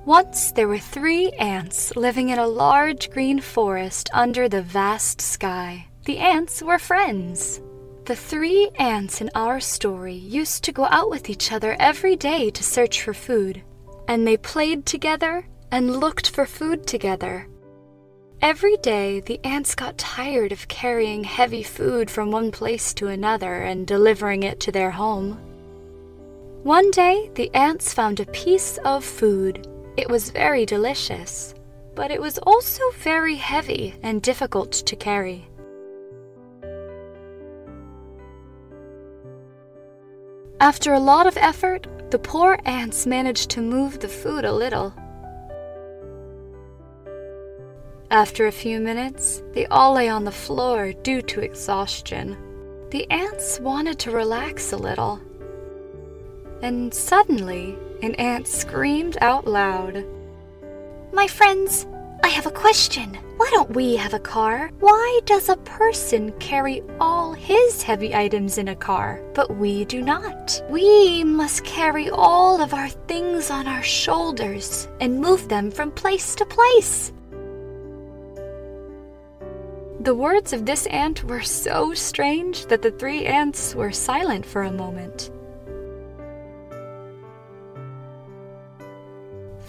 Once there were 3 ants living in a large green forest under the vast sky. The ants were friends. The 3 ants in our story used to go out with each other every day to search for food, and they played together and looked for food together. Every day, the ants got tired of carrying heavy food from one place to another and delivering it to their home. One day, the ants found a piece of food. It was very delicious, but it was also very heavy and difficult to carry. After a lot of effort, the poor ants managed to move the food a little. After a few minutes, they all lay on the floor due to exhaustion. The ants wanted to relax a little. And suddenly, an ant screamed out loud. "My friends, I have a question. Why don't we have a car? Why does a person carry all his heavy items in a car, but we do not? We must carry all of our things on our shoulders and move them from place to place." The words of this ant were so strange that the 3 ants were silent for a moment.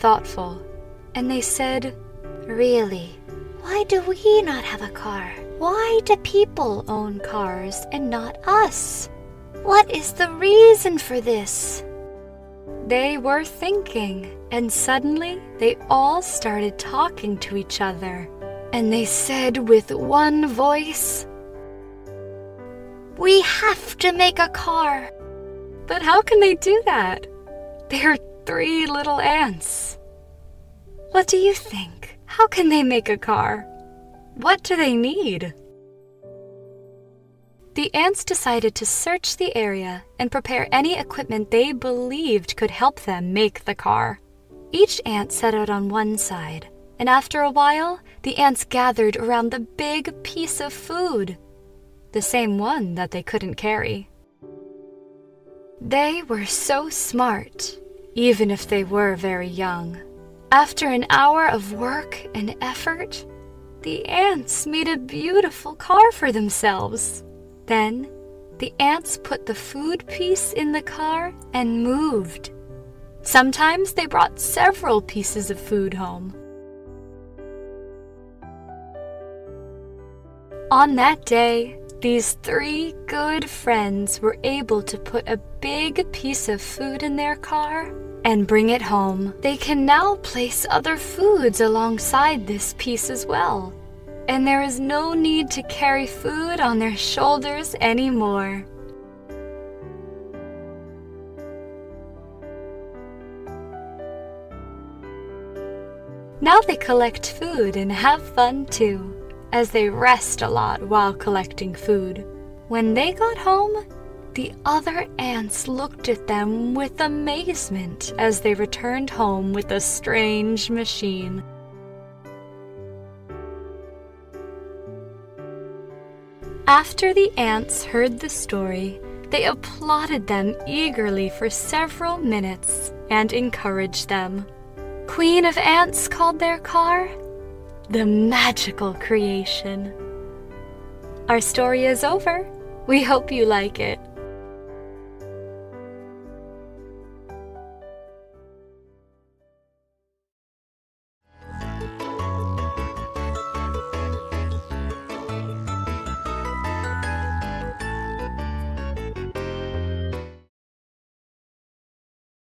Thoughtful, and they said, "Really, why do we not have a car? Why do people own cars and not us? What is the reason for this?" They were thinking, and suddenly they all started talking to each other. And they said with one voice, "We have to make a car." But how can they do that? They're 3 little ants. What do you think? How can they make a car? What do they need? The ants decided to search the area and prepare any equipment they believed could help them make the car. Each ant set out on one side, and after a while, the ants gathered around the big piece of food, the same one that they couldn't carry. They were so smart, even if they were very young. After an hour of work and effort, the ants made a beautiful car for themselves. Then, the ants put the food piece in the car and moved. Sometimes they brought several pieces of food home. On that day, these 3 good friends were able to put a big piece of food in their car and bring it home. They can now place other foods alongside this piece as well, and there is no need to carry food on their shoulders anymore. Now they collect food and have fun too, as they rest a lot while collecting food. When they got home, the other ants looked at them with amazement as they returned home with a strange machine. After the ants heard the story, they applauded them eagerly for several minutes and encouraged them. Queen of Ants called their car the magical creation. Our story is over. We hope you like it.